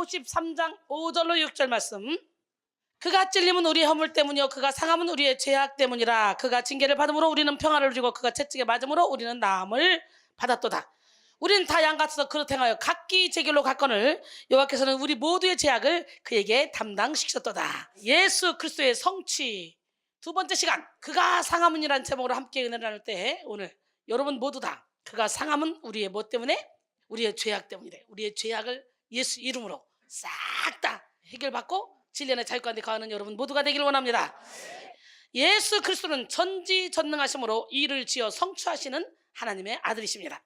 53장 5절로 6절 말씀. 그가 찔림은 우리의 허물 때문이요 그가 상함은 우리의 죄악 때문이라. 그가 징계를 받음으로 우리는 평화를 누리고 그가 채찍에 맞음으로 우리는 나음을 받았도다. 우리는 다 양같아서 그릇 행하여 각기 제 길로 갔거늘 여호와께서는 우리 모두의 죄악을 그에게 담당시키셨도다. 예수 그리스도의 성취 두 번째 시간, 그가 상함은이라는 제목으로 함께 은혜를 나눌 때, 오늘 여러분 모두 다 그가 상함은 우리의 뭐 때문에? 우리의 죄악 때문이래. 우리의 죄악을 예수 이름으로 싹 다 해결받고 진리의 자유 가운데 거하는 여러분 모두가 되기를 원합니다. 예수 그리스도는 전지전능하심으로 이를 지어 성취하시는 하나님의 아들이십니다.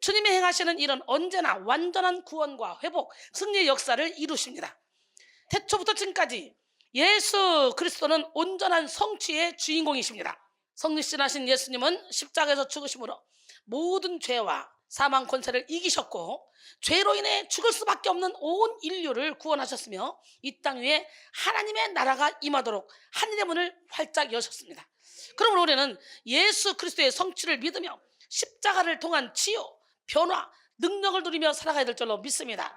주님이 행하시는 일은 언제나 완전한 구원과 회복, 승리의 역사를 이루십니다. 태초부터 지금까지 예수 그리스도는 온전한 성취의 주인공이십니다. 성육신하신 예수님은 십자가에서 죽으심으로 모든 죄와 사망 권세를 이기셨고 죄로 인해 죽을 수밖에 없는 온 인류를 구원하셨으며 이 땅 위에 하나님의 나라가 임하도록 하늘의 문을 활짝 여셨습니다. 그러므로 우리는 예수 그리스도의 성취를 믿으며 십자가를 통한 치유, 변화, 능력을 누리며 살아가야 될 줄로 믿습니다.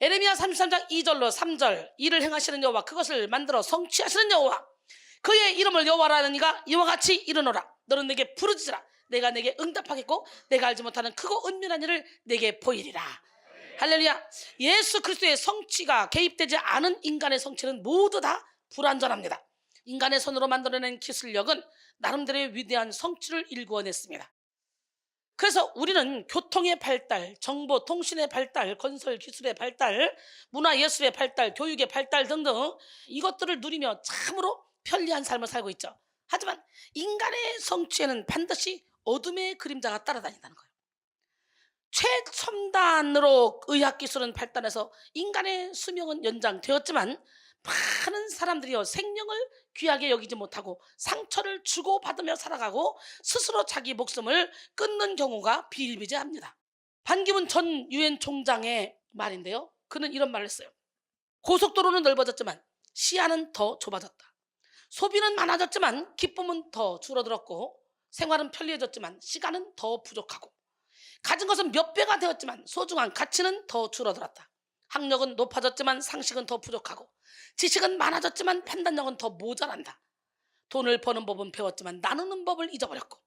에레미야 33장 2절로 3절, 이를 행하시는 여호와, 그것을 만들어 성취하시는 여호와, 그의 이름을 여호와라는 이가 이와 같이 이르노라. 너는 내게 부르짖으라. 내가 내게 응답하겠고 내가 알지 못하는 크고 은밀한 일을 내게 보이리라. 할렐루야. 예수 그리스도의 성취가 개입되지 않은 인간의 성취는 모두 다 불완전합니다. 인간의 손으로 만들어낸 기술력은 나름대로의 위대한 성취를 일구어냈습니다. 그래서 우리는 교통의 발달, 정보 통신의 발달, 건설 기술의 발달, 문화 예술의 발달, 교육의 발달 등등 이것들을 누리며 참으로 편리한 삶을 살고 있죠. 하지만 인간의 성취에는 반드시 어둠의 그림자가 따라다닌다는 거예요. 최첨단으로 의학기술은 발달해서 인간의 수명은 연장되었지만 많은 사람들이요 생명을 귀하게 여기지 못하고 상처를 주고받으며 살아가고 스스로 자기 목숨을 끊는 경우가 비일비재합니다. 반기문 전 유엔 총장의 말인데요, 그는 이런 말을 했어요. 고속도로는 넓어졌지만 시야는 더 좁아졌다. 소비는 많아졌지만 기쁨은 더 줄어들었고 생활은 편리해졌지만 시간은 더 부족하고 가진 것은 몇 배가 되었지만 소중한 가치는 더 줄어들었다. 학력은 높아졌지만 상식은 더 부족하고 지식은 많아졌지만 판단력은 더 모자란다. 돈을 버는 법은 배웠지만 나누는 법을 잊어버렸고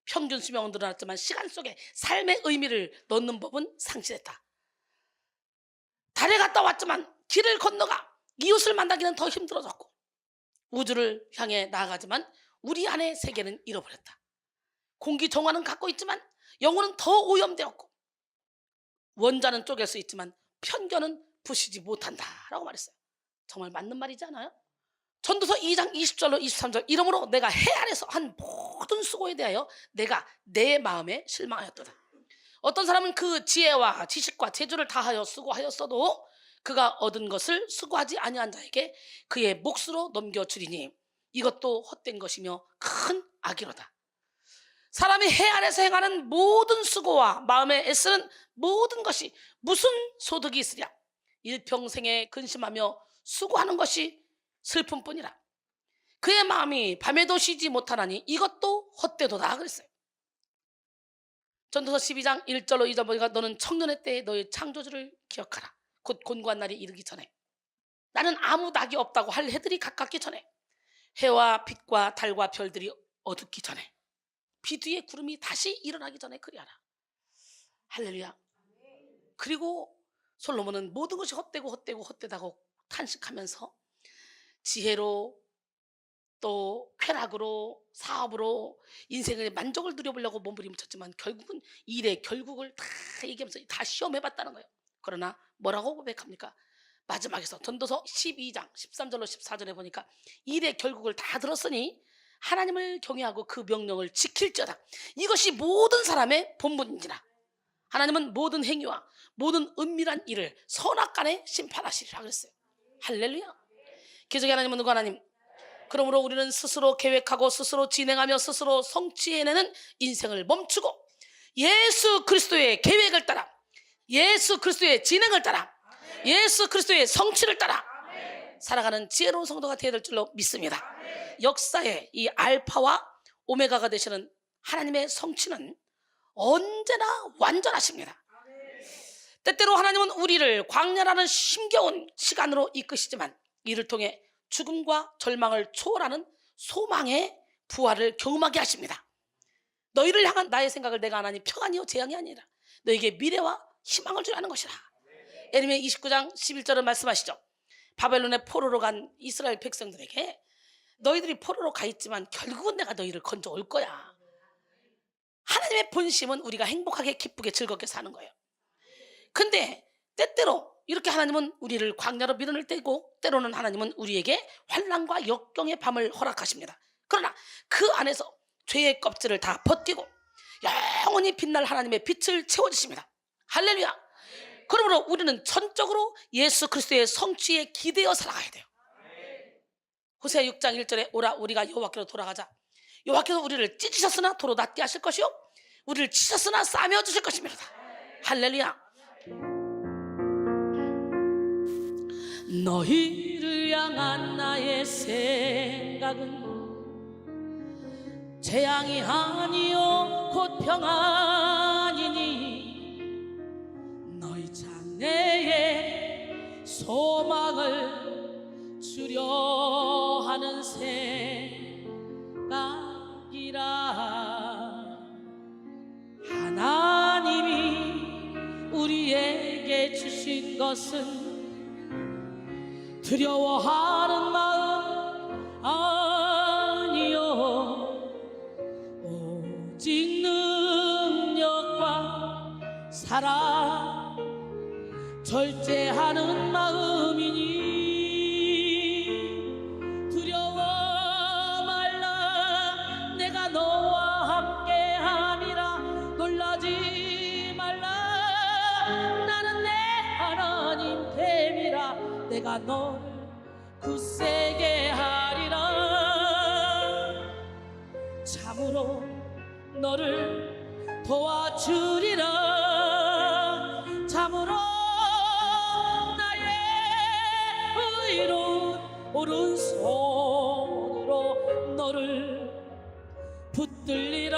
평균 수명은 늘어났지만 시간 속에 삶의 의미를 넣는 법은 상실했다. 달에 갔다 왔지만 길을 건너가 이웃을 만나기는 더 힘들어졌고 우주를 향해 나아가지만 우리 안의 세계는 잃어버렸다. 공기 정화는 갖고 있지만 영혼은 더 오염되었고 원자는 쪼갤 수 있지만 편견은 부시지 못한다 라고 말했어요. 정말 맞는 말이지 않아요? 전도서 2장 20절로 23절, 이러므로 내가 해 아래서 한 모든 수고에 대하여 내가 내 마음에 실망하였도다. 어떤 사람은 그 지혜와 지식과 재주를 다하여 수고하였어도 그가 얻은 것을 수고하지 아니한 자에게 그의 몫으로 넘겨주리니 이것도 헛된 것이며 큰 악이로다. 사람이 해 아래서 행하는 모든 수고와 마음에 애쓰는 모든 것이 무슨 소득이 있으랴. 일평생에 근심하며 수고하는 것이 슬픔뿐이라. 그의 마음이 밤에도 쉬지 못하나니 이것도 헛되도다 그랬어요. 전도서 12장 1절로 2절 보니까 너는 청년의 때에 너의 창조주를 기억하라. 곧 곤고한 날이 이르기 전에, 나는 아무 낙이 없다고 할 해들이 가깝기 전에, 해와 빛과 달과 별들이 어둡기 전에, 비 뒤에 구름이 다시 일어나기 전에 그리하라. 할렐루야. 그리고 솔로몬은 모든 것이 헛되다고 탄식하면서 지혜로 또 쾌락으로 사업으로 인생의 만족을 누려보려고 몸부림쳤지만 결국은 일의 결국을 다 얘기하면서 다 시험해봤다는 거예요. 그러나 뭐라고 고백합니까? 마지막에서 전도서 12장 13절로 14절에 보니까 일의 결국을 다 들었으니 하나님을 경외하고 그 명령을 지킬지어다. 이것이 모든 사람의 본분인지라. 하나님은 모든 행위와 모든 은밀한 일을 선악간에 심판하시리라 그랬어요. 할렐루야. 기적의 하나님은 누구 하나님? 그러므로 우리는 스스로 계획하고 스스로 진행하며 스스로 성취해내는 인생을 멈추고 예수 그리스도의 계획을 따라, 예수 그리스도의 진행을 따라, 예수 그리스도의 성취를 따라 살아가는 지혜로운 성도가 되어야 될 줄로 믿습니다. 역사의 이 알파와 오메가가 되시는 하나님의 성취는 언제나 완전하십니다. 때때로 하나님은 우리를 광야라는 힘겨운 시간으로 이끄시지만 이를 통해 죽음과 절망을 초월하는 소망의 부활을 경험하게 하십니다. 너희를 향한 나의 생각을 내가 안 하니 평안이요 재앙이 아니라 너에게 미래와 희망을 주라는 것이라. 예레미야 29장 11절은 말씀하시죠. 바벨론의 포로로 간 이스라엘 백성들에게 너희들이 포로로 가 있지만 결국은 내가 너희를 건져 올 거야. 하나님의 본심은 우리가 행복하게 기쁘게 즐겁게 사는 거예요. 근데 때때로 이렇게 하나님은 우리를 광야로 밀어낼 때고 때로는 하나님은 우리에게 환난과 역경의 밤을 허락하십니다. 그러나 그 안에서 죄의 껍질을 다 벗기고 영원히 빛날 하나님의 빛을 채워주십니다. 할렐루야. 그러므로 우리는 전적으로 예수 그리스도의 성취에 기대어 살아가야 돼요. 호세아 6장 1절에 오라 우리가 여호와께로 돌아가자. 여호와께서 우리를 찢으셨으나 도로 낫게 하실 것이요 우리를 치셨으나 싸매어 주실 것입니다. 할렐루야. 너희를 향한 나의 생각은 재앙이 아니요 곧 평안이니 너희 장래에 소망을 주려 하는 생각이라. 하나님이 우리에게 주신 것은 두려워하는 마음 아니요 오직 능력과 사랑 절제하는 마음이니 두려워 말라 내가 너와 함께함이라. 놀라지 말라 나는 내 하나님 됨이라. 내가 너를 굳세게 하리라. 참으로 너를 도와주리라. 참으로 나의 의로운 오른손으로 너를 붙들리라.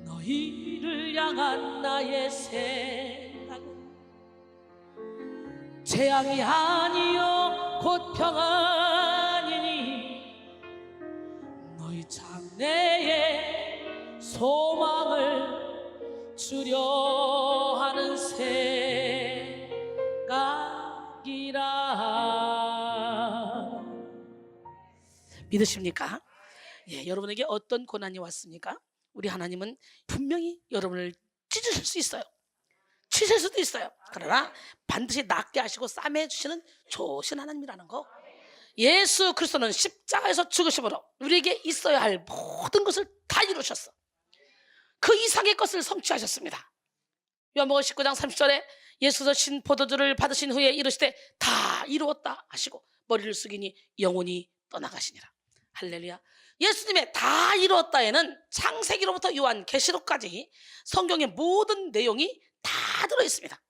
너희를 향한 나의 생각은 재앙이 아니요 곧 평안이니 너희 장래에 소망을 주려 하는 생각이라. 믿으십니까? 예, 여러분에게 어떤 고난이 왔습니까? 우리 하나님은 분명히 여러분을 찢으실 수 있어요. 치실 수도 있어요. 그러나 반드시 낫게 하시고 싸매 주시는 좋으신 하나님이라는 거. 예수 그리스도는 십자가에서 죽으심으로 우리에게 있어야 할 모든 것을 다 이루셨어. 그 이상의 것을 성취하셨습니다. 요한복음 19장 30절에 예수께서 신 포도주를 받으신 후에 이르시되 다 이루었다 하시고 머리를 숙이니 영혼이 떠나가시니라. 할렐루야. 예수님의 다 이루었다에는 창세기로부터 요한 계시록까지 성경의 모든 내용이 다 들어있습니다.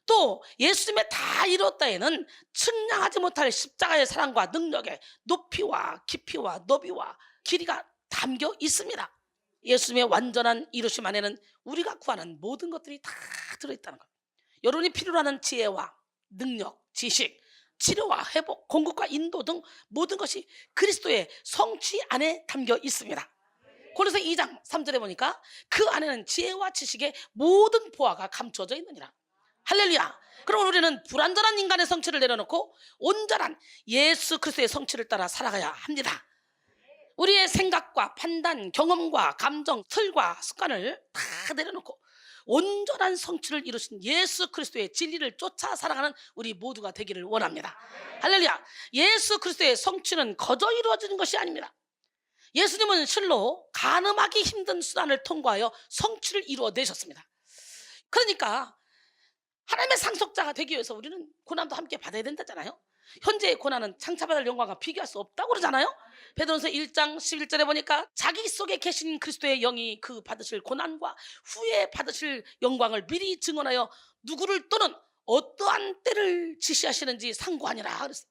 또 예수님의 다 이루었다에는 측량하지 못할 십자가의 사랑과 능력의 높이와 깊이와 너비와 길이가 담겨 있습니다. 예수님의 완전한 이루심 안에는 우리가 구하는 모든 것들이 다 들어있다는 거예요. 여러분이 필요로 하는 지혜와 능력, 지식, 치료와 회복, 공급과 인도 등 모든 것이 그리스도의 성취 안에 담겨 있습니다. 고린도서 2장 3절에 보니까 그 안에는 지혜와 지식의 모든 보화가 감춰져 있느니라. 할렐루야. 그럼 우리는 불완전한 인간의 성취를 내려놓고 온전한 예수 그리스도의 성취를 따라 살아가야 합니다. 우리의 생각과 판단, 경험과 감정, 틀과 습관을 다 내려놓고 온전한 성취를 이루신 예수 그리스도의 진리를 쫓아 살아가는 우리 모두가 되기를 원합니다. 할렐루야. 예수 그리스도의 성취는 거저 이루어지는 것이 아닙니다. 예수님은 실로 가늠하기 힘든 수단을 통과하여 성취를 이루어내셨습니다. 그러니까 하나님의 상속자가 되기 위해서 우리는 고난도 함께 받아야 된다잖아요. 현재의 고난은 창차받을 영광과 비교할 수 없다고 그러잖아요. 베드로전서 1장 11절에 보니까 자기 속에 계신 그리스도의 영이 그 받으실 고난과 후에 받으실 영광을 미리 증언하여 누구를 또는 어떠한 때를 지시하시는지 상고하니라 그랬어요.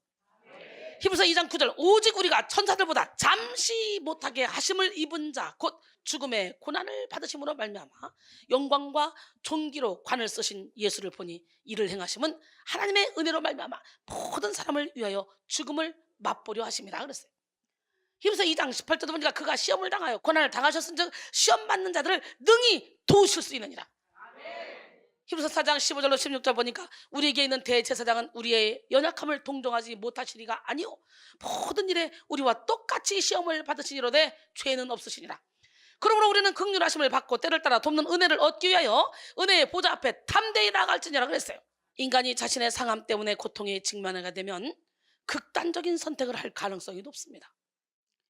히브리서 2장 9절 오직 우리가 천사들보다 잠시 못하게 하심을 입은 자 곧 죽음의 고난을 받으심으로 말미암아 영광과 존귀로 관을 쓰신 예수를 보니 이를 행하심은 하나님의 은혜로 말미암아 모든 사람을 위하여 죽음을 맛보려 하심이라 그랬어요. 히브리서 2장 18절도 보니까 그가 시험을 당하여 고난을 당하셨은즉 시험 받는 자들을 능히 도우실 수 있느니라. 히브리서 4장 15절로 16절 보니까 우리에게 있는 대제사장은 우리의 연약함을 동정하지 못하시리가 아니요 모든 일에 우리와 똑같이 시험을 받으시니로되 죄는 없으시니라. 그러므로 우리는 긍휼하심을 받고 때를 따라 돕는 은혜를 얻기 위하여 은혜의 보좌 앞에 담대히 나아갈지니라 그랬어요. 인간이 자신의 상함 때문에 고통에 직면하게 되면 극단적인 선택을 할 가능성이 높습니다.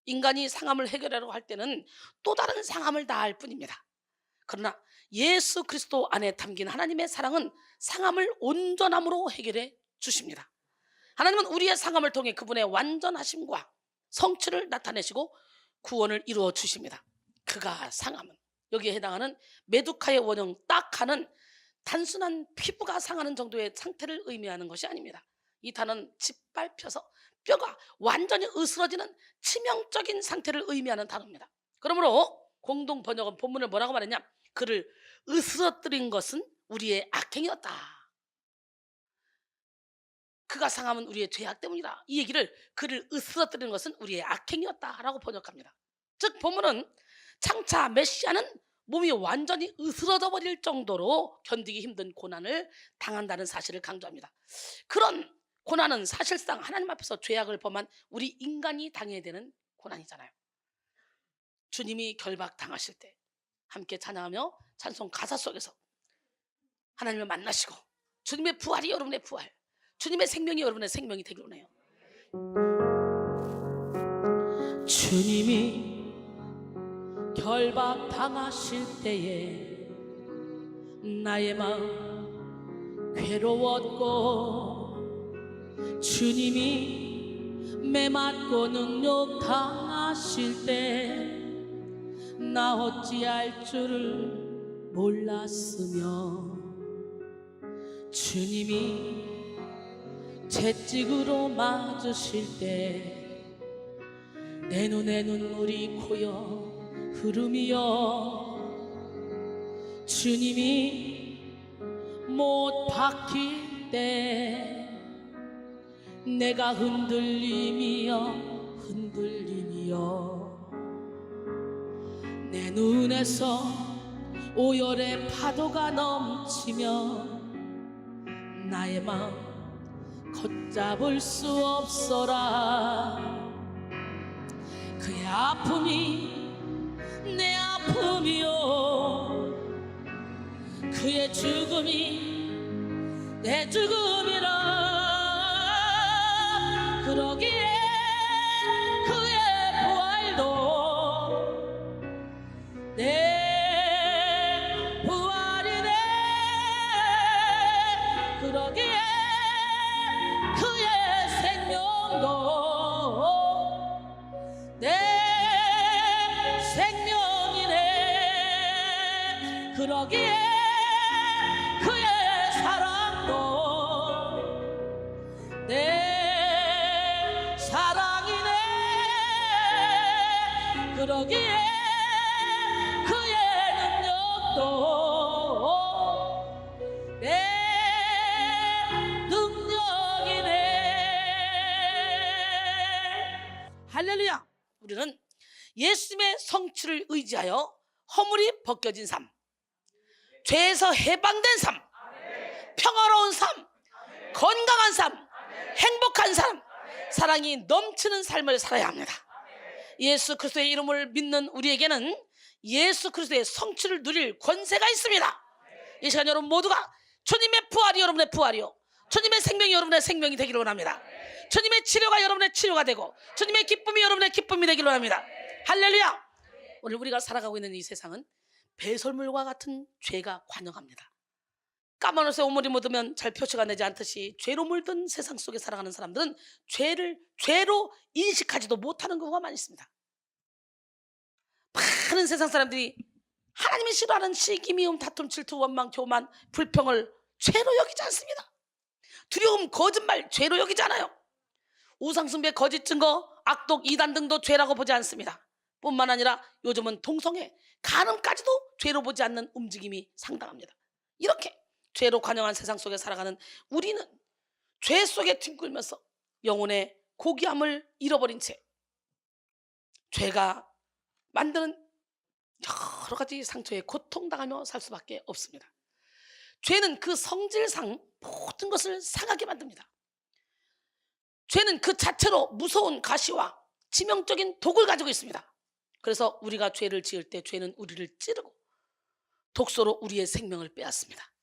인간이 상함을 해결하려고 할 때는 또 다른 상함을 다할 뿐입니다. 그러나 예수 그리스도 안에 담긴 하나님의 사랑은 상함을 온전함으로 해결해 주십니다. 하나님은 우리의 상함을 통해 그분의 완전하심과 성취를 나타내시고 구원을 이루어 주십니다. 그가 상함은 여기에 해당하는 메두카의 원형 딱 하는 단순한 피부가 상하는 정도의 상태를 의미하는 것이 아닙니다. 이 단어는 짓밟혀서 뼈가 완전히 으스러지는 치명적인 상태를 의미하는 단어입니다. 그러므로 공동 번역은 본문을 뭐라고 말했냐? 그를 으스러뜨린 것은 우리의 악행이었다. 그가 상함은 우리의 죄악 때문이다. 이 얘기를 그를 으스러뜨리는 것은 우리의 악행이었다라고 번역합니다. 즉 본문은 장차 메시아는 몸이 완전히 으스러져 버릴 정도로 견디기 힘든 고난을 당한다는 사실을 강조합니다. 그런 고난은 사실상 하나님 앞에서 죄악을 범한 우리 인간이 당해야 되는 고난이잖아요. 주님이 결박당하실 때 함께 찬양하며 찬송 가사 속에서 하나님을 만나시고 주님의 부활이 여러분의 부활, 주님의 생명이 여러분의 생명이 되기로 해요. 주님이 결박당하실 때에 나의 마음 괴로웠고 주님이 매맞고 능욕당하실 때 나 어찌할 줄을 몰랐으며 주님이 채찍으로 맞으실 때 내 눈에 눈물이 고여 흐름이여 주님이 못 박힐 때 내가 흔들림이여 내 눈에서 오열의 파도가 넘치며 나의 마음 걷잡을 수 없어라. 그의 아픔이 내 아픔이요 그의 죽음이 내 죽음이라. 그러기에 그의 부활도 내 부활이네. 그러기에 그의 생명도 내 생명이네. 그러기에 그의 사랑도 내 사랑이네. 그러기에 그의 능력도 내 능력이네. 할렐루야. 우리는 예수님의 성취를 의지하여 허물이 벗겨진 삶, 죄에서 해방된 삶, 평화로운 삶, 건강한 삶, 행복한 삶, 사랑이 넘치는 삶을 살아야 합니다. 예수 그리스도의 이름을 믿는 우리에게는 예수 그리스도의 성취를 누릴 권세가 있습니다. 이 시간 여러분 모두가 주님의 부활이 여러분의 부활이요 주님의 생명이 여러분의 생명이 되기를 원합니다. 주님의 치료가 여러분의 치료가 되고 주님의 기쁨이 여러분의 기쁨이 되기를 원합니다. 할렐루야. 오늘 우리가 살아가고 있는 이 세상은 배설물과 같은 죄가 관영합니다. 까만 옷에 오물이 묻으면 잘 표시가 되지 않듯이 죄로 물든 세상 속에 살아가는 사람들은 죄를 죄로 인식하지도 못하는 경우가 많이 있습니다. 많은 세상 사람들이 하나님이 싫어하는 시기, 미움, 다툼, 질투, 원망, 교만, 불평을 죄로 여기지 않습니다. 두려움, 거짓말 죄로 여기지 않아요. 우상숭배, 거짓 증거, 악독, 이단 등도 죄라고 보지 않습니다. 뿐만 아니라 요즘은 동성애, 간음까지도 죄로 보지 않는 움직임이 상당합니다. 이렇게 죄로 관영한 세상 속에 살아가는 우리는 죄 속에 뒹굴면서 영혼의 고귀함을 잃어버린 채 죄가 만드는 여러 가지 상처에 고통당하며 살 수밖에 없습니다. 죄는 그 성질상 모든 것을 상하게 만듭니다. 죄는 그 자체로 무서운 가시와 치명적인 독을 가지고 있습니다. 그래서 우리가 죄를 지을 때 죄는 우리를 찌르고 독소로 우리의 생명을 빼앗습니다.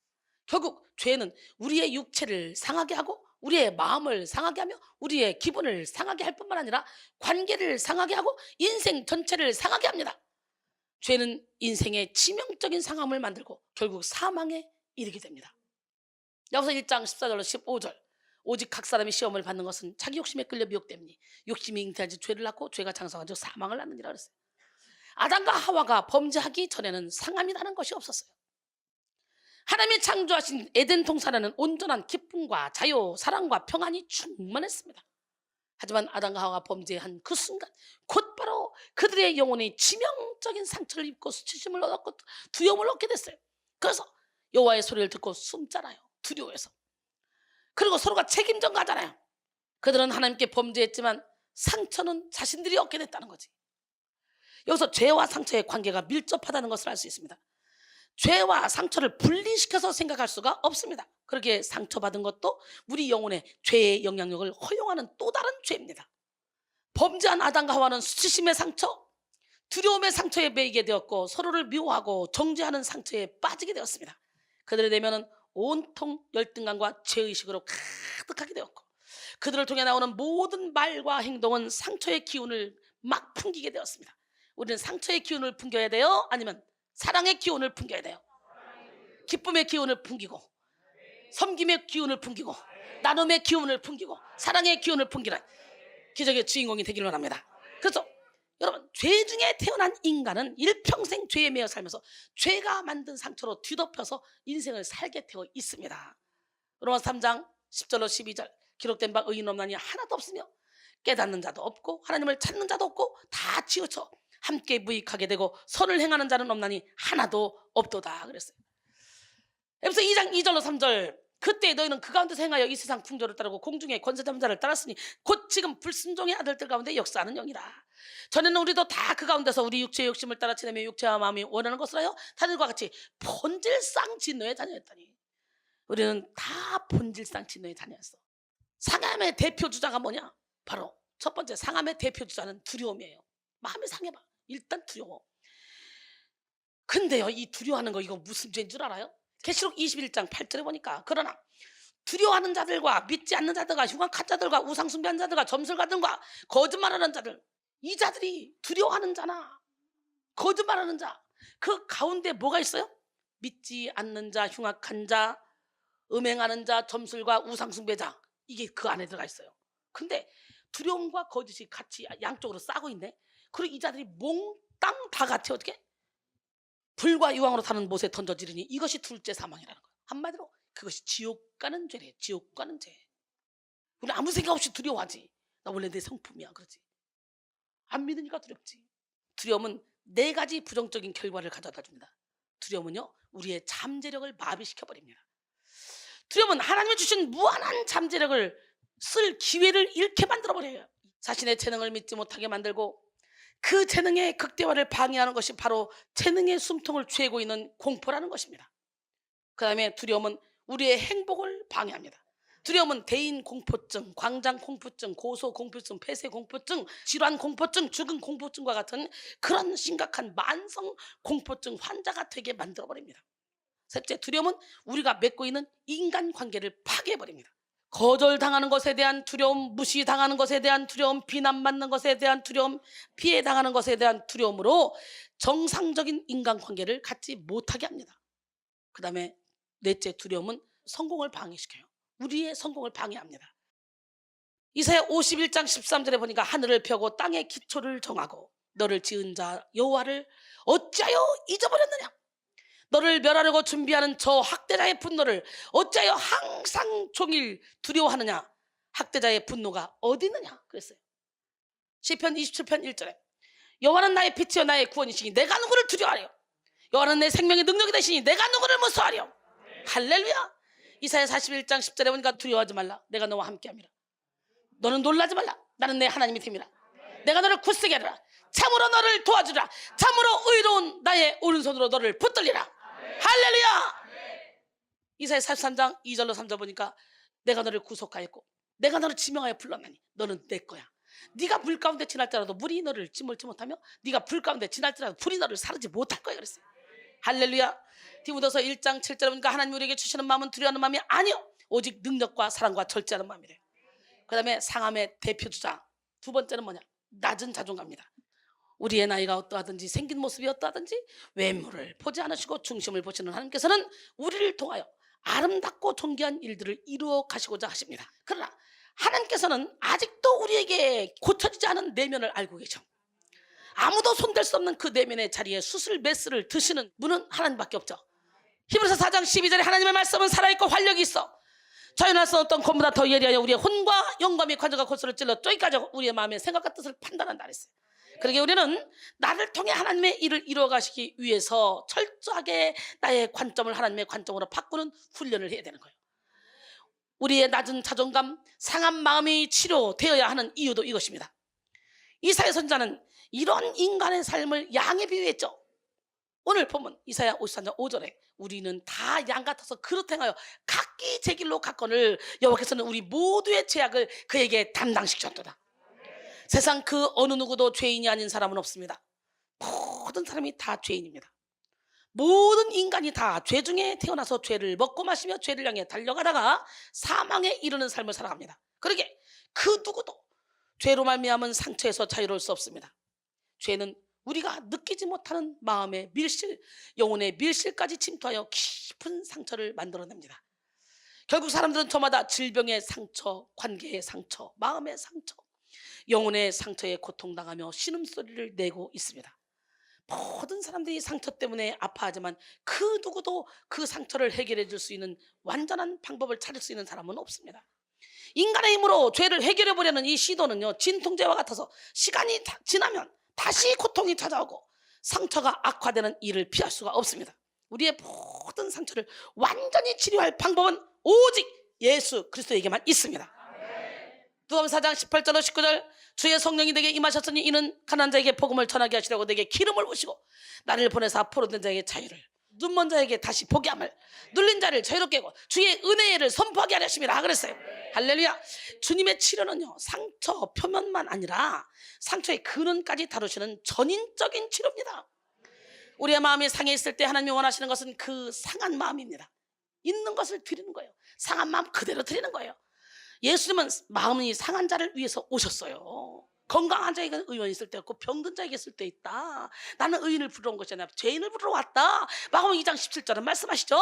결국 죄는 우리의 육체를 상하게 하고 우리의 마음을 상하게 하며 우리의 기분을 상하게 할 뿐만 아니라 관계를 상하게 하고 인생 전체를 상하게 합니다. 죄는 인생의 치명적인 상함을 만들고 결국 사망에 이르게 됩니다. 야고보서 1장 14절로 15절 오직 각 사람이 시험을 받는 것은 자기 욕심에 끌려 미혹됨니 욕심이 잉태하지 죄를 낳고 죄가 장성하여 사망을 낳느니라 그랬어요. 아담과 하와가 범죄하기 전에는 상함이라는 것이 없었어요. 하나님이 창조하신 에덴 동산에는 온전한 기쁨과 자유, 사랑과 평안이 충만했습니다. 하지만 아담과 하와가 범죄한 그 순간 곧바로 그들의 영혼이 치명적인 상처를 입고 수치심을 얻었고 두려움을 얻게 됐어요. 그래서 여호와의 소리를 듣고 숨잖아요. 두려워해서. 그리고 서로가 책임 전가하잖아요. 그들은 하나님께 범죄했지만 상처는 자신들이 얻게 됐다는 거지. 여기서 죄와 상처의 관계가 밀접하다는 것을 알 수 있습니다. 죄와 상처를 분리시켜서 생각할 수가 없습니다. 그렇게 상처받은 것도 우리 영혼의 죄의 영향력을 허용하는 또 다른 죄입니다. 범죄한 아담과 하와는 수치심의 상처, 두려움의 상처에 매이게 되었고 서로를 미워하고 정죄하는 상처에 빠지게 되었습니다. 그들의 내면은 온통 열등감과 죄의식으로 가득하게 되었고 그들을 통해 나오는 모든 말과 행동은 상처의 기운을 막 풍기게 되었습니다. 우리는 상처의 기운을 풍겨야 돼요? 아니면 사랑의 기운을 풍겨야 돼요? 기쁨의 기운을 풍기고 섬김의 기운을 풍기고 나눔의 기운을 풍기고 사랑의 기운을 풍기는 기적의 주인공이 되기를 원합니다. 그래서 여러분, 죄 중에 태어난 인간은 일평생 죄에 매여 살면서 죄가 만든 상처로 뒤덮여서 인생을 살게 되어 있습니다. 로마서 3장 10절로 12절 기록된 바 의인 없나니 하나도 없으며 깨닫는 자도 없고 하나님을 찾는 자도 없고 다 치우쳐 함께 무익하게 되고 선을 행하는 자는 없나니 하나도 없도다 그랬어요. 에베소 2장 2절로 3절 그때 너희는 그 가운데서 행하여 이 세상 풍조를 따르고 공중의 권세 잡은 자를 따랐으니 곧 지금 불순종의 아들들 가운데 역사하는 영이라. 전에는 우리도 다 그 가운데서 우리 육체의 욕심을 따라 지내며 육체와 마음이 원하는 것을 하여 다들과 같이 본질상 진노에 다녔더니 우리는 다 본질상 진노에 다녔어. 상함의 대표 주자가 뭐냐? 바로 첫 번째 상함의 대표 주자는 두려움이에요. 마음이 상해봐. 일단 두려워. 근데요, 이 두려워하는 거 이거 무슨 죄인 줄 알아요? 계시록 21장 8절에 보니까 그러나 두려워하는 자들과 믿지 않는 자들과 흉악한 자들과 우상숭배하는 자들과 점술가들과 거짓말하는 자들, 이 자들이 두려워하는 자나 거짓말하는 자, 그 가운데 뭐가 있어요? 믿지 않는 자, 흉악한 자, 음행하는 자, 점술과 우상숭배자, 이게 그 안에 들어가 있어요. 근데 두려움과 거짓이 같이 양쪽으로 싸고 있네. 그리고 이 자들이 몽땅 다 같이 어떻게? 불과 유황으로 타는 못에 던져지르니 이것이 둘째 사망이라는 거예요. 한마디로 그것이 지옥 가는 죄래. 지옥 가는 죄. 우리 아무 생각 없이 두려워하지. 나 원래 내 성품이야 그러지. 안 믿으니까 두렵지. 두려움은 4가지 부정적인 결과를 가져다 줍니다. 두려움은요, 우리의 잠재력을 마비시켜버립니다. 두려움은 하나님이 주신 무한한 잠재력을 쓸 기회를 잃게 만들어버려요. 자신의 재능을 믿지 못하게 만들고 그 재능의 극대화를 방해하는 것이 바로 재능의 숨통을 쥐고 있는 공포라는 것입니다. 그 다음에 두려움은 우리의 행복을 방해합니다. 두려움은 대인 공포증, 광장 공포증, 고소 공포증, 폐쇄 공포증, 질환 공포증, 죽음 공포증과 같은 그런 심각한 만성 공포증 환자가 되게 만들어버립니다. 셋째, 두려움은 우리가 맺고 있는 인간관계를 파괴해버립니다. 거절당하는 것에 대한 두려움, 무시당하는 것에 대한 두려움, 비난받는 것에 대한 두려움, 피해당하는 것에 대한 두려움으로 정상적인 인간관계를 갖지 못하게 합니다. 그 다음에 넷째, 두려움은 성공을 방해시켜요. 우리의 성공을 방해합니다. 이사야 51장 13절에 보니까 하늘을 펴고 땅의 기초를 정하고 너를 지은 자 여호와를 어찌하여 잊어버렸느냐? 너를 멸하려고 준비하는 저 학대자의 분노를 어찌하여 항상 종일 두려워하느냐? 학대자의 분노가 어디 있느냐 그랬어요. 시편 27편 1절에 여호와는 나의 빛이요 나의 구원이시니 내가 누구를 두려워하리요. 여호와는 내 생명의 능력이 되시니 내가 누구를 무서워하리요. 할렐루야. 이사야 41장 10절에 보니까 두려워하지 말라. 내가 너와 함께함이라. 너는 놀라지 말라. 나는 내 하나님이 됨이라. 내가 너를 굳세게 하리라. 참으로 너를 도와주라. 참으로 의로운 나의 오른손으로 너를 붙들리라. 할렐루야. 이사야 43장 2절로 3절 보니까 내가 너를 구속하였고 내가 너를 지명하여 불렀나니 너는 내 거야. 네가 불 가운데 지날지라도 물이 너를 짓물지 못하며 네가 불 가운데 지날지라도 불이 너를 사르지 못할 거야 그랬어요. 할렐루야. 디모데서 1장 7절에 보니까 하나님 우리에게 주시는 마음은 두려워하는 마음이 아니요 오직 능력과 사랑과 절제하는 마음이래. 그 다음에 상함의 대표주자 두 번째는 뭐냐? 낮은 자존감입니다. 우리의 나이가 어떠하든지 생긴 모습이 어떠하든지 외모를 보지 않으시고 중심을 보시는 하나님께서는 우리를 통하여 아름답고 존귀한 일들을 이루어 가시고자 하십니다. 그러나 하나님께서는 아직도 우리에게 고쳐지지 않은 내면을 알고 계셔. 아무도 손댈 수 없는 그 내면의 자리에 수술 메스를 드시는 분은 하나님밖에 없죠. 히브리서 4장 12절에 하나님의 말씀은 살아있고 활력이 있어 자연할 수 없던 것보다 더 예리하여 우리의 혼과 영감이 관절과 골수를 찔러 저기까지 우리의 마음의 생각과 뜻을 판단한다 그랬어요. 그러기에 우리는 나를 통해 하나님의 일을 이루어 가시기 위해서 철저하게 나의 관점을 하나님의 관점으로 바꾸는 훈련을 해야 되는 거예요. 우리의 낮은 자존감, 상한 마음이 치료되어야 하는 이유도 이것입니다. 이사야 선지자는 이런 인간의 삶을 양에 비유했죠. 오늘 보면 이사야 53장 5절에 우리는 다 양 같아서 그릇 행하여 각기 제 길로 갔거늘 여호와께서는 우리 모두의 죄악을 그에게 담당시켰도다. 세상 그 어느 누구도 죄인이 아닌 사람은 없습니다. 모든 사람이 다 죄인입니다. 모든 인간이 다 죄 중에 태어나서 죄를 먹고 마시며 죄를 향해 달려가다가 사망에 이르는 삶을 살아갑니다. 그러게 그 누구도 죄로 말미암은 상처에서 자유로울 수 없습니다. 죄는 우리가 느끼지 못하는 마음의 밀실, 영혼의 밀실까지 침투하여 깊은 상처를 만들어냅니다. 결국 사람들은 저마다 질병의 상처, 관계의 상처, 마음의 상처, 영혼의 상처에 고통당하며 신음소리를 내고 있습니다. 모든 사람들이 상처 때문에 아파하지만 그 누구도 그 상처를 해결해 줄 수 있는 완전한 방법을 찾을 수 있는 사람은 없습니다. 인간의 힘으로 죄를 해결해 보려는 이 시도는요 진통제와 같아서 시간이 지나면 다시 고통이 찾아오고 상처가 악화되는 일을 피할 수가 없습니다. 우리의 모든 상처를 완전히 치료할 방법은 오직 예수 그리스도에게만 있습니다. 누가복음 4장 18절로 19절 주의 성령이 내게 임하셨으니 이는 가난한 자에게 복음을 전하게 하시려고 내게 기름을 부으시고 나를 보내사 포로된 자에게 자유를 눈먼 자에게 다시 보게 함을 눌린 자를 자유롭게 하고 주의 은혜를 선포하게 하려 하심이라 그랬어요. 할렐루야. 주님의 치료는요 상처 표면만 아니라 상처의 근원까지 다루시는 전인적인 치료입니다. 우리의 마음이 상해 있을 때 하나님이 원하시는 것은 그 상한 마음입니다. 있는 것을 드리는 거예요. 상한 마음 그대로 드리는 거예요. 예수님은 마음이 상한 자를 위해서 오셨어요. 건강한 자에게 의원이 있을 때 없고 병든 자에게 있을 때 있다. 나는 의인을 부르러 온 것이 아니라 죄인을 부르러 왔다. 마가복음 2장 17절은 말씀하시죠.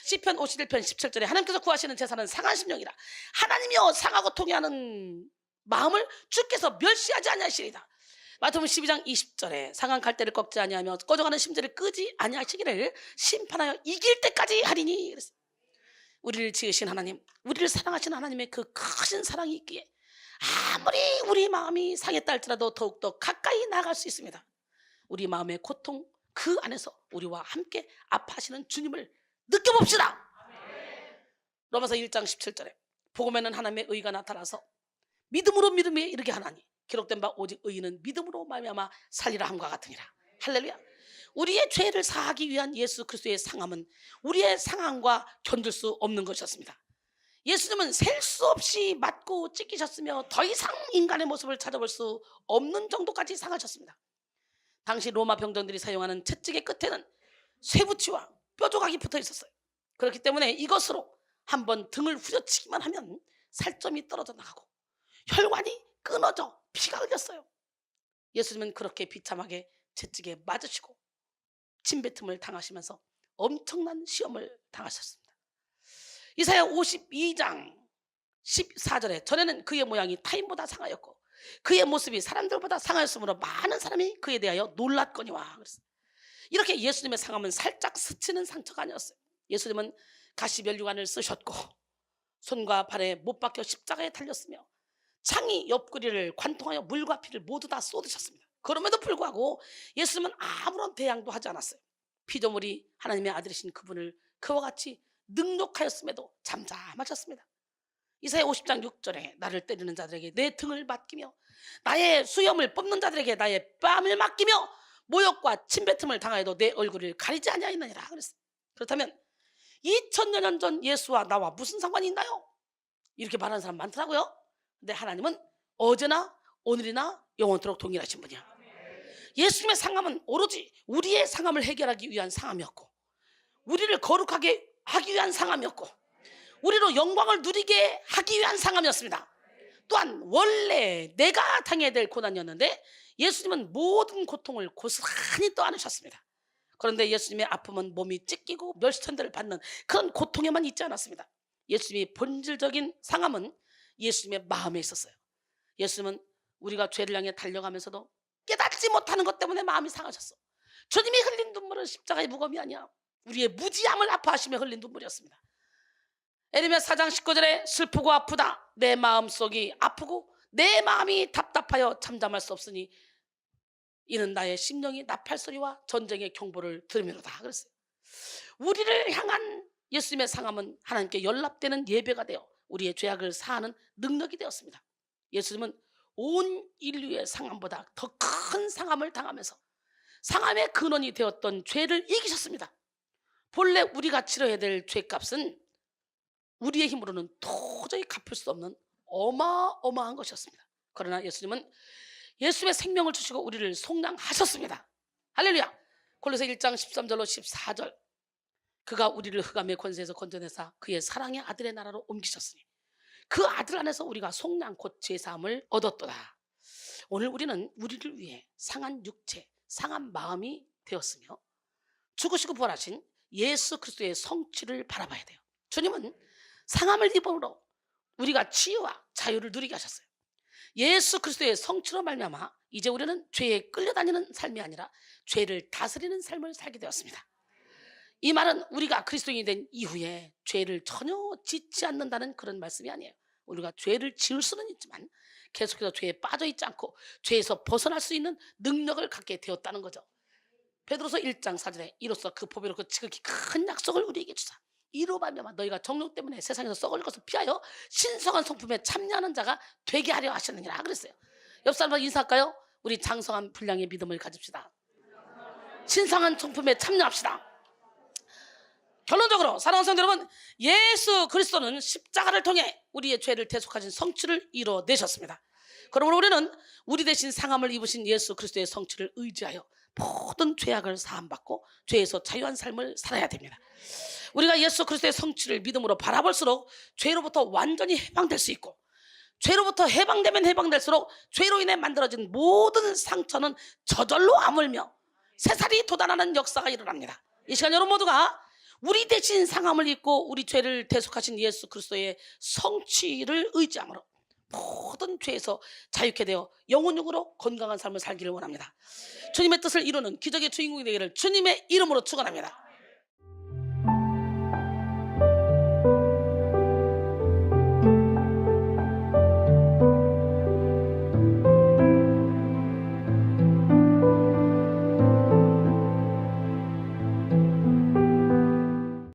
시편 51편 17절에 하나님께서 구하시는 제사는 상한 심령이라. 하나님이여 상하고 통해하는 마음을 주께서 멸시하지 아니하시리다. 마태복음 12장 20절에 상한 갈대를 꺾지 아니하며 꺼져가는 심지를 끄지 아니하시기를 심판하여 이길 때까지 하리니 그랬어요. 우리를 지으신 하나님, 우리를 사랑하신 하나님의 그 크신 사랑이 있기에 아무리 우리 마음이 상했다 할지라도 더욱더 가까이 나아갈 수 있습니다. 우리 마음의 고통 그 안에서 우리와 함께 아파하시는 주님을 느껴봅시다. 로마서 1장 17절에 복음에는 하나님의 의가 나타나서 믿음으로 믿음에 이르게 하나니 기록된 바 오직 의인은 믿음으로 말미암아 살리라 함과 같으니라. 할렐루야. 우리의 죄를 사하기 위한 예수 그리스도의 상함은 우리의 상함과 견딜 수 없는 것이었습니다. 예수님은 셀 수 없이 맞고 찢기셨으며 더 이상 인간의 모습을 찾아볼 수 없는 정도까지 상하셨습니다. 당시 로마 병정들이 사용하는 채찍의 끝에는 쇠붙이와 뼈조각이 붙어 있었어요. 그렇기 때문에 이것으로 한번 등을 후려치기만 하면 살점이 떨어져 나가고 혈관이 끊어져 피가 흘렸어요. 예수님은 그렇게 비참하게 채찍에 맞으시고 침뱉음을 당하시면서 엄청난 시험을 당하셨습니다. 이사야 52장 14절에 전에는 그의 모양이 타인보다 상하였고 그의 모습이 사람들보다 상하였으므로 많은 사람이 그에 대하여 놀랐거니와 그랬어요. 이렇게 예수님의 상함은 살짝 스치는 상처가 아니었어요. 예수님은 가시면류관을 쓰셨고 손과 발에 못 박혀 십자가에 달렸으며 창이 옆구리를 관통하여 물과 피를 모두 다 쏟으셨습니다. 그럼에도 불구하고 예수님은 아무런 대항도 하지 않았어요. 피조물이 하나님의 아들이신 그분을 그와 같이 능욕하였음에도 잠잠하셨습니다. 이사야 50장 6절에 나를 때리는 자들에게 내 등을 맡기며 나의 수염을 뽑는 자들에게 나의 뺨을 맡기며 모욕과 침뱉음을 당하여도 내 얼굴을 가리지 아니하였느니라 그랬어요. 그렇다면 2000여 년 전 예수와 나와 무슨 상관이 있나요? 이렇게 말하는 사람 많더라고요. 근데 하나님은 어제나 오늘이나 영원토록 동일하신 분이야. 예수님의 상함은 오로지 우리의 상함을 해결하기 위한 상함이었고, 우리를 거룩하게 하기 위한 상함이었고, 우리로 영광을 누리게 하기 위한 상함이었습니다. 또한 원래 내가 당해야 될 고난이었는데 예수님은 모든 고통을 고스란히 떠안으셨습니다. 그런데 예수님의 아픔은 몸이 찢기고 멸시천대를 받는 그런 고통에만 있지 않았습니다. 예수님의 본질적인 상함은 예수님의 마음에 있었어요. 예수님은 우리가 죄를 향해 달려가면서도 깨닫지 못하는 것 때문에 마음이 상하셨어. 주님이 흘린 눈물은 십자가의 무거움이 아니야, 우리의 무지함을 아파하시며 흘린 눈물이었습니다. 에레미야 4장 19절에 슬프고 아프다, 내 마음속이 아프고 내 마음이 답답하여 잠잠할 수 없으니 이는 나의 심령이 나팔소리와 전쟁의 경보를 들으미로다 그랬어요. 우리를 향한 예수님의 상함은 하나님께 연락되는 예배가 되어 우리의 죄악을 사하는 능력이 되었습니다. 예수님은 온 인류의 상함보다 더 큰 상함을 당하면서 상함의 근원이 되었던 죄를 이기셨습니다. 본래 우리가 치러야 될 죄값은 우리의 힘으로는 도저히 갚을 수 없는 어마어마한 것이었습니다. 그러나 예수님은 예수의 생명을 주시고 우리를 속량하셨습니다. 할렐루야. 골로새 1장 13절로 14절, 그가 우리를 흑암의 권세에서 건져내사 그의 사랑의 아들의 나라로 옮기셨으니 그 아들 안에서 우리가 속량 곧 제사함을 얻었도다. 오늘 우리는 우리를 위해 상한 육체, 상한 마음이 되었으며 죽으시고 부활하신 예수 그리스도의 성취를 바라봐야 돼요. 주님은 상함을 입음으로 우리가 치유와 자유를 누리게 하셨어요. 예수 그리스도의 성취로 말미암아 이제 우리는 죄에 끌려다니는 삶이 아니라 죄를 다스리는 삶을 살게 되었습니다. 이 말은 우리가 그리스도인이 된 이후에 죄를 전혀 짓지 않는다는 그런 말씀이 아니에요. 우리가 죄를 지을 수는 있지만 계속해서 죄에 빠져 있지 않고 죄에서 벗어날 수 있는 능력을 갖게 되었다는 거죠. 베드로서 1장 4절에 이로써 그 보배로 그 지극히 큰 약속을 우리에게 주사 이로 말미암아 너희가 정욕 때문에 세상에서 썩을 것을 피하여 신성한 성품에 참여하는 자가 되게 하려 하셨느니라 그랬어요. 옆 사람과 인사할까요? 우리 장성한 분량의 믿음을 가집시다. 신성한 성품에 참여합시다. 결론적으로 사랑하는 성도 여러분, 예수 그리스도는 십자가를 통해 우리의 죄를 대속하신 성취를 이뤄내셨습니다. 그러므로 우리는 우리 대신 상함을 입으신 예수 그리스도의 성취를 의지하여 모든 죄악을 사함받고 죄에서 자유한 삶을 살아야 됩니다. 우리가 예수 그리스도의 성취를 믿음으로 바라볼수록 죄로부터 완전히 해방될 수 있고, 죄로부터 해방되면 해방될수록 죄로 인해 만들어진 모든 상처는 저절로 아물며 새살이 돋아나는 역사가 일어납니다. 이 시간 여러분 모두가 우리 대신 상함을 입고 우리 죄를 대속하신 예수 그리스도의 성취를 의지함으로 모든 죄에서 자유케 되어 영혼육으로 건강한 삶을 살기를 원합니다. 주님의 뜻을 이루는 기적의 주인공이 되기를 주님의 이름으로 축원합니다.